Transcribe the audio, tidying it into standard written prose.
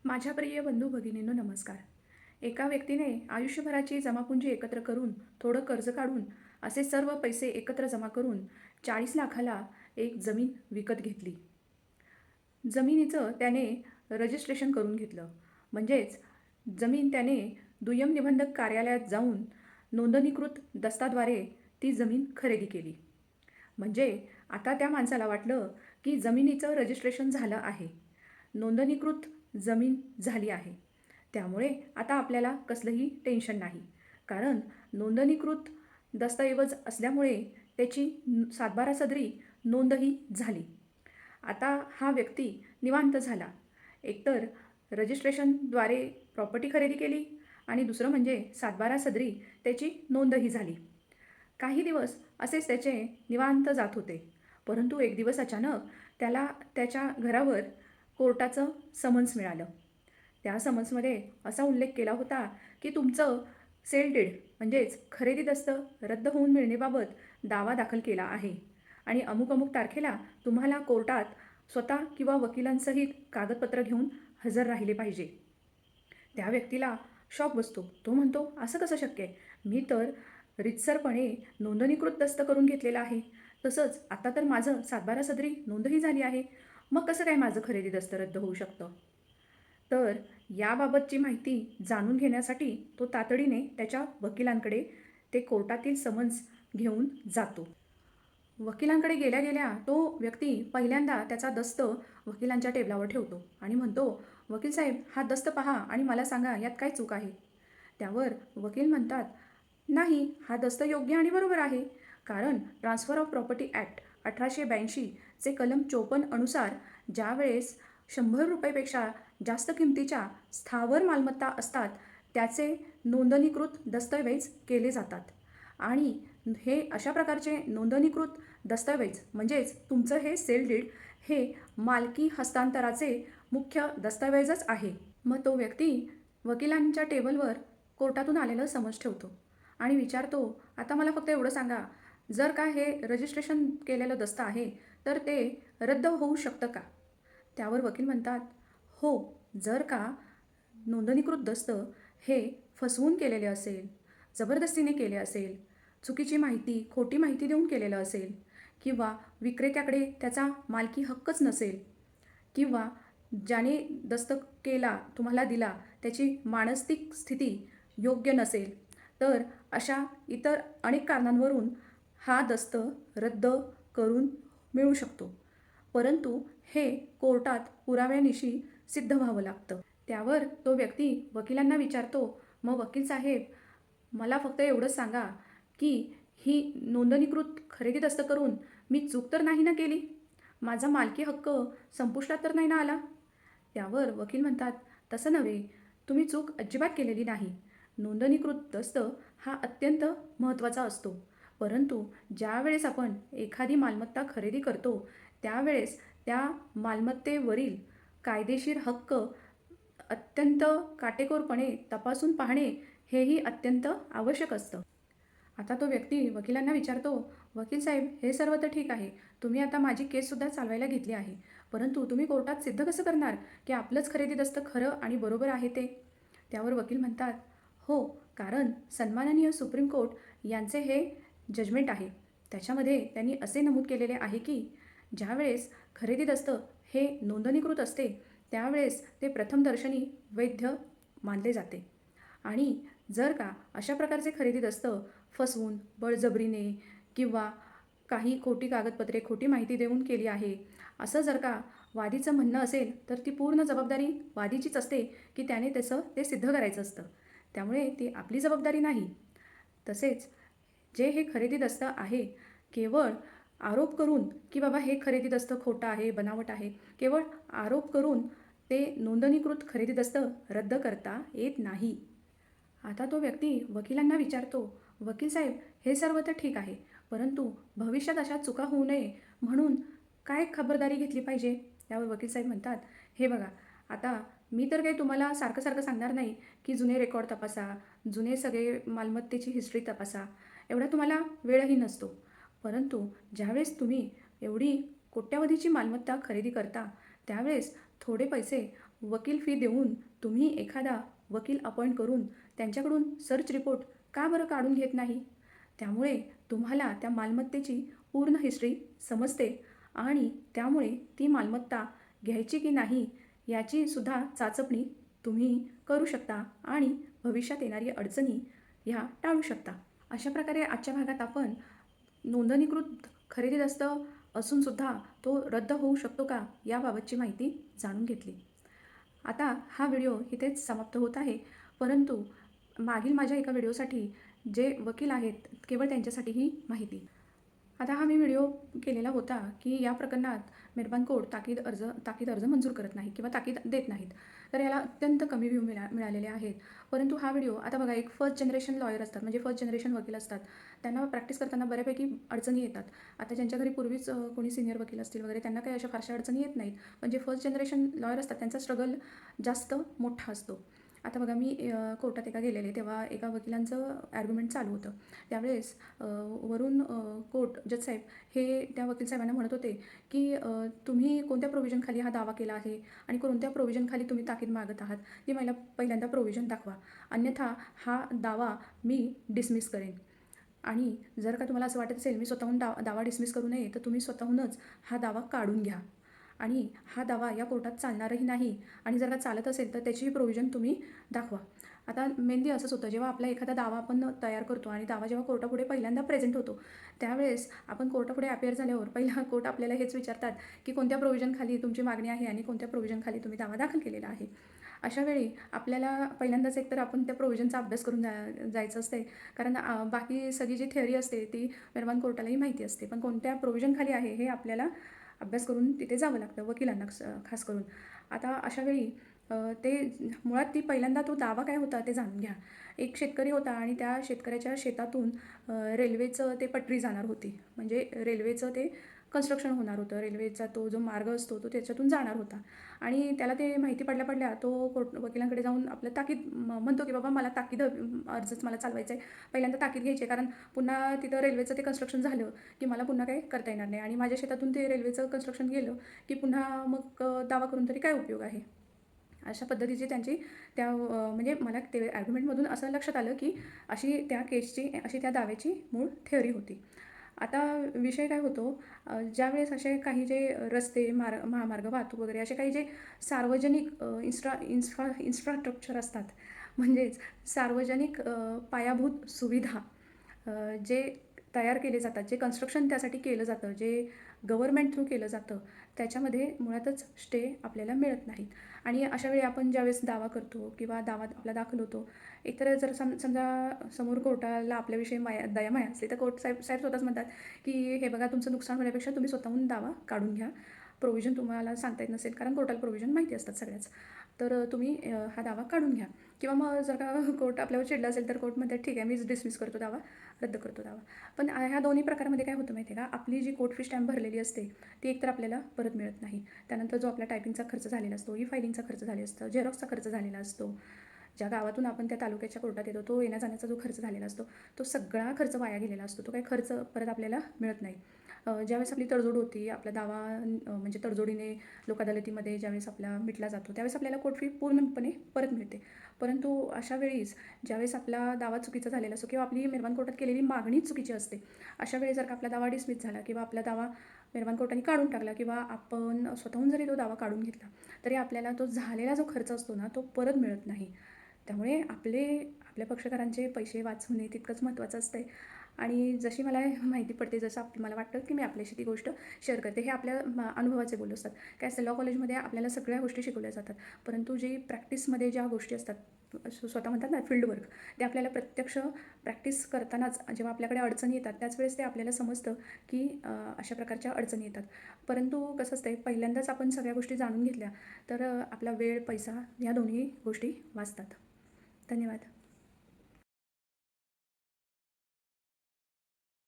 माझ्या प्रिय बंधू भगिनींनो नमस्कार. एका व्यक्तीने आयुष्यभराची जमापुंजी एकत्र करून, थोडं कर्ज काढून, असे सर्व पैसे एकत्र जमा करून 40 लाखाला एक जमीन विकत घेतली. जमिनीचं त्याने रजिस्ट्रेशन करून घेतलं. म्हणजेच जमीन त्याने दुय्यम निबंधक कार्यालयात जाऊन नोंदणीकृत दस्ताद्वारे ती जमीन खरेदी केली. म्हणजे आता त्या माणसाला वाटलं की जमिनीचं रजिस्ट्रेशन झालं आहे. नोंदणीकृत जमीन झाली आहे. त्यामुळे आता आपल्याला कसलंही टेन्शन नाही. कारण नोंदणीकृत दस्तऐवज असल्यामुळे त्याची सातबारा सदरी नोंदही झाली. आता हा व्यक्ती निवांत झाला. एकतर रजिस्ट्रेशनद्वारे प्रॉपर्टी खरेदी केली आणि दुसरं म्हणजे सातबारा सदरी त्याची नोंदही झाली. काही दिवस असेच त्याचे निवांत जात होते. परंतु एक दिवस अचानक त्याला त्याच्या घरावर कोर्टाचं समन्स मिळालं. त्या समन्समध्ये असा उल्लेख केला होता की तुमचं सेल डीड म्हणजेच खरेदी दस्त रद्द होऊन मिळणेबाबत दावा दाखल केला आहे आणि अमुक अमुक तारखेला तुम्हाला कोर्टात स्वतः किंवा वकिलांसहित कागदपत्र घेऊन हजर राहिले पाहिजे. त्या व्यक्तीला शॉक बसतो. तो म्हणतो, असं कसं शक्य आहे? मी तर रीतसरपणे नोंदणीकृत दस्त करून घेतलेला आहे. तसंच आता तर माझं सातबारा सदरी नोंदही झाली आहे. मग कसं काय माझं खरेदी दस्त रद्द होऊ शकतं? तर याबाबतची माहिती जाणून घेण्यासाठी तो तातडीने त्याच्या वकिलांकडे ते कोर्टातील समन्स घेऊन जातो. वकिलांकडे गेल्या गेल्या तो व्यक्ती पहिल्यांदा त्याचा दस्त वकिलांच्या टेबलावर ठेवतो आणि म्हणतो, वकील साहेब हा दस्त पहा आणि मला सांगा यात काय चूक आहे. त्यावर वकील म्हणतात, नाही हा दस्त योग्य आणि बरोबर आहे. कारण ट्रान्सफर ऑफ प्रॉपर्टी ॲक्ट 1882 चे कलम 54 अनुसार ज्यावेळेस 100 रुपयेपेक्षा जास्त किमतीच्या स्थावर मालमत्ता असतात त्याचे नोंदणीकृत दस्तऐवज केले जातात. आणि हे अशा प्रकारचे नोंदणीकृत दस्तऐवज म्हणजेच तुमचं हे सेल डीड हे मालकी हस्तांतराचे मुख्य दस्तऐवजच आहे. मग तो व्यक्ती वकिलांच्या टेबलवर कोर्टातून आलेलं समन्स ठेवतो आणि विचारतो, आता मला फक्त एवढं सांगा, जर का हे रजिस्ट्रेशन केलेलं दस्त आहे तर ते रद्द होऊ शकतं का? त्यावर वकील म्हणतात, हो, जर का नोंदणीकृत दस्त हे फसवून केलेले असेल, जबरदस्तीने केले असेल, चुकीची माहिती, खोटी माहिती देऊन केलेलं असेल किंवा विक्रेत्याकडे त्याचा मालकी हक्कच नसेल किंवा ज्याने दस्त केला, तुम्हाला दिला, त्याची मानसिक स्थिती योग्य नसेल, तर अशा इतर अनेक कारणांवरून हा दस्त रद्द करून मिळू शकतो. परंतु हे कोर्टात पुराव्यानिशी सिद्ध व्हावं लागतं. त्यावर तो व्यक्ती वकिलांना विचारतो, मग वकील साहेब मला फक्त एवढंच सांगा की ही नोंदणीकृत खरेदी दस्त करून मी चूक तर नाही ना केली? माझा मालकी हक्क संपुष्टात तर नाही ना आला? त्यावर वकील म्हणतात, तसं नव्हे, तुम्ही चूक अजिबात केलेली नाही. नोंदणीकृत दस्त हा अत्यंत महत्त्वाचा असतो. परंतु ज्यावेळेस आपण एखादी मालमत्ता खरेदी करतो त्यावेळेस त्या मालमत्तेवरील कायदेशीर हक्क अत्यंत काटेकोरपणे तपासून पाहणे हेही अत्यंत आवश्यक असतं. आता तो व्यक्ती वकिलांना विचारतो, वकील साहेब हे सर्व तर ठीक आहे. तुम्ही आता माझी केससुद्धा चालवायला घेतली आहे. परंतु तुम्ही कोर्टात सिद्ध कसं करणार की आपलंच खरेदी दस्त खरं आणि बरोबर आहे ते? त्यावर वकील म्हणतात, हो, कारण सन्माननीय सुप्रीम कोर्ट यांचे हे जजमेंट आहे. त्याच्यामध्ये त्यांनी असे नमूद केलेले आहे की ज्यावेळेस खरेदी दस्त हे नोंदणीकृत असते त्यावेळेस ते प्रथमदर्शनी वैध मानले जाते. आणि जर का अशा प्रकारचे खरेदी दस्त फसवून, बळजबरीने किंवा काही खोटी कागदपत्रे, खोटी माहिती देऊन केली आहे, असं जर का वादीचं म्हणणं असेल तर ती पूर्ण जबाबदारी वादीचीच असते की त्याने त्याचं ते सिद्ध करायचं असतं. त्यामुळे ती आपली जबाबदारी नाही. तसेच जे हे खरेदी दस्त आहे, केवळ आरोप करून की बाबा हे खरेदी दस्त खोटं आहे, बनावट आहे, केवळ आरोप करून ते नोंदणीकृत खरेदी दस्त रद्द करता येत नाही. आता तो व्यक्ती वकिलांना विचारतो, वकील साहेब हे सर्व तर ठीक आहे, परंतु भविष्यात अशा चुका होऊ नये म्हणून काय खबरदारी घेतली पाहिजे? त्यावर वकील साहेब म्हणतात, हे बघा, आता मी तर काही तुम्हाला सारखं सारखं सांगणार नाही की जुने रेकॉर्ड तपासा, जुने सगळे मालमत्तेची हिस्ट्री तपासा, एवढा तुम्हाला वेळही नसतो. परंतु ज्यावेळेस तुम्ही एवढी कोट्यावधीची मालमत्ता खरेदी करता त्यावेळेस थोडे पैसे वकील फी देऊन तुम्ही एखादा वकील अपॉइंट करून त्यांच्याकडून सर्च रिपोर्ट का बरं काढून घेत नाही? त्यामुळे तुम्हाला त्या मालमत्तेची पूर्ण हिस्ट्री समजते आणि त्यामुळे ती मालमत्ता घ्यायची की नाही याची सुद्धा चाचपणी तुम्ही करू शकता आणि भविष्यात येणारी अडचणी ह्या टाळू शकता. अशा प्रकारे आजच्या भागात आपण नोंदणीकृत खरेदी दस्त असूनसुद्धा तो रद्द होऊ शकतो का याबाबतची माहिती जाणून घेतली. आता हा व्हिडिओ इथेच समाप्त होत आहे, परंतु मागील माझ्या एका व्हिडिओसाठी जे वकील आहेत केवळ त्यांच्यासाठी ही माहिती. आता हा मी व्हिडिओ केलेला होता की या प्रकरणात मेहरबान कोर्ट ताकीद अर्ज मंजूर करत नाही किंवा ताकीद देत नाहीत. तर याला अत्यंत कमी व्ह्यू मिळालेले आहेत. परंतु हा व्हिडिओ आता बघा, एक फर्स्ट जनरेशन लॉयर असतात, म्हणजे फर्स्ट जनरेशन वकील असतात. त्यांना प्रॅक्टिस करताना बऱ्यापैकी अडचणी येतात. आता ज्यांच्या घरी पूर्वीच कोणी सिनियर वकील असतील वगैरे त्यांना काही अशा फारशा अडचणी येत नाहीत. पण जे फर्स्ट जनरेशन लॉयर असतात त्यांचा स्ट्रगल जास्त मोठा असतो. आता बघा, मी कोर्टात एका गेलेले तेव्हा एका वकिलांचं आर्ग्युमेंट चालू होतं. त्यावेळेस वरून कोर्ट जज साहेब हे त्या वकील साहेबांना म्हणत होते की तुम्ही कोणत्या प्रोव्हिजनखाली हा दावा केला आहे आणि कोणत्या प्रोव्हिजनखाली तुम्ही ताकीद मागत आहात ती मला पहिल्यांदा प्रोव्हिजन दाखवा, अन्यथा हा दावा मी डिसमिस करेन. आणि जर का तुम्हाला असं वाटत असेल मी स्वतःहून दावा डिसमिस करू नये, तर तुम्ही स्वतःहूनच हा दावा काढून घ्या आणि हा दावा या कोर्टात चालणारही नाही. आणि जर का चालत असेल तर त्याचीही प्रोव्हिजन तुम्ही दाखवा. आता मेनली असंच होतं, जेव्हा आपला एखादा दावा आपण तयार करतो आणि दावा जेव्हा कोर्टापुढे पहिल्यांदा प्रेझेंट होतो त्यावेळेस आपण कोर्टापुढे अपेअर झाल्यावर पहिला कोर्ट आपल्याला हेच विचारतात की कोणत्या प्रोव्हिजनखाली तुमची मागणी आहे आणि कोणत्या प्रोव्हिजनखाली तुम्ही दावा दाखल केलेला आहे. अशा वेळी आपल्याला पहिल्यांदाच एकतर आपण त्या प्रोव्हिजनचा अभ्यास करून जायचं असते, कारण बाकी सगळी जी थिअरी असते ती मेहरबान कोर्टालाही माहिती असते, पण कोणत्या प्रोव्हिजनखाली आहे हे आपल्याला अभ्यास करून तिथे जावं लागतं वकिलांना खास करून. आता अशा वेळी ते मुळात ती पहिल्यांदा तो दावा काय होता ते जाणून घ्या. एक शेतकरी होता आणि त्या शेतकऱ्याच्या शेतातून रेल्वेचं ते पटरी जाणार होती, म्हणजे रेल्वेचं ते कन्स्ट्रक्शन होणार होतं. रेल्वेचा तो जो मार्ग असतो तो त्याच्यातून जाणार होता आणि त्याला ते माहिती पडल्या तो वकिलांकडे जाऊन आपलं ताकीद म्हणतो की बाबा मला ताकीद अर्जच मला चालवायचं आहे, पहिल्यांदा ताकीद घ्यायची आहे, कारण पुन्हा तिथं रेल्वेचं ते कन्स्ट्रक्शन झालं की मला पुन्हा काही करता येणार नाही आणि माझ्या शेतातून ते रेल्वेचं कन्स्ट्रक्शन गेलं की पुन्हा मग दावा करून तरी काय उपयोग आहे. अशा पद्धतीची त्यांची म्हणजे मला ते आर्ग्युमेंटमधून असं लक्षात आलं की अशी त्या दाव्याची मूळ थिअरी होती. आता विषय काय होतो, ज्यावेळेस असे काही जे रस्ते महामार्ग वाहतूक वगैरे असे काही जे सार्वजनिक इन्फ्रास्ट्रक्चर असतात, म्हणजेच सार्वजनिक पायाभूत सुविधा जे तयार केले जातात, जे कन्स्ट्रक्शन त्यासाठी केलं जातं, जे गव्हर्नमेंट थ्रू केलं जातं, त्याच्यामध्ये मुळातच स्टे आपल्याला मिळत नाहीत. आणि अशा वेळी आपण ज्यावेळेस दावा करतो किंवा दावा आपला दाखल होतो, एकतर जर समजा समोर कोर्टाला आपल्याविषयी दयामाया असली तर कोर्ट साहेब स्वतःच म्हणतात की हे बघा, तुमचं नुकसान होण्यापेक्षा तुम्ही स्वतःहून दावा काढून घ्या. प्रोव्हिजन तुम्हाला सांगता येत नसेल, कारण कोर्टाला प्रोव्हिजन माहिती असतात सगळ्याच, तर तुम्ही हा दावा काढून घ्या. किंवा मग जर का कोर्ट आपल्यावर चिडला असेल तर कोर्ट म्हणतात ठीक आहे, मीच डिसमिस करतो दावा, रद्द करतो दावा. पण ह्या दोन्ही प्रकारामध्ये काय होतं माहिती आहे का, आपली जी कोर्ट फी स्टॅम्प भरलेली असते ती एकतर आपल्याला परत मिळत नाही. त्यानंतर जो आपला टायपिंगचा खर्च झालेला असतो, फायलिंगचा खर्च झालेला असतो, झेरॉक्सचा खर्च झालेला असतो, ज्या गावातून आपण त्या तालुक्याच्या कोर्टात येतो तो येण्या जाण्याचा जो खर्च झालेला असतो तो सगळा खर्च वाया गेलेला असतो. तो काही खर्च परत आपल्याला मिळत नाही. ज्यावेळेस आपली तडजोड होती, आपला दावा म्हणजे तडजोडीने लोक अदालतीमध्ये ज्यावेळेस आपला मिटला जातो त्यावेळेस आपल्याला कोर्ट फी पूर्णपणे परत मिळते. परंतु अशा वेळीच ज्यावेळेस आपला दावा चुकीचा झालेला असतो किंवा आपली मेहरबान कोर्टात केलेली मागणीच चुकीची असते, अशा वेळी जर का आपला दावा डिसमिस झाला किंवा आपला दावा मेहरबान कोर्टाने काढून टाकला किंवा आपण स्वतःहून जरी तो दावा काढून घेतला तरी आपल्याला तो झालेला जो खर्च असतो ना तो परत मिळत नाही. त्यामुळे आपल्या पक्षकारांचे पैसे वाचवणे तितकंच महत्त्वाचं असतं. आणि जशी मला माहिती पडते, जसं मला वाटतं की मी आपल्याशी ती गोष्ट शेअर करते, हे आपल्या अनुभवाचे बोल असतात. काय असतं, लॉ कॉलेजमध्ये आपल्याला सगळ्या गोष्टी शिकवल्या जातात, परंतु जी प्रॅक्टिसमध्ये ज्या गोष्टी असतात स्वतः म्हणतात ना फील्ड वर्क, ते आपल्याला प्रत्यक्ष प्रॅक्टिस करतानाच जेव्हा आपल्याकडे अडचणी येतात त्याच वेळेस ते आपल्याला समजतं की अशा प्रकारच्या अडचणी येतात. परंतु कसं असतं, पहिल्यांदाच आपण सगळ्या गोष्टी जाणून घेतल्या तर आपला वेळ पैसा या दोन्ही गोष्टी वाचतात. धन्यवाद.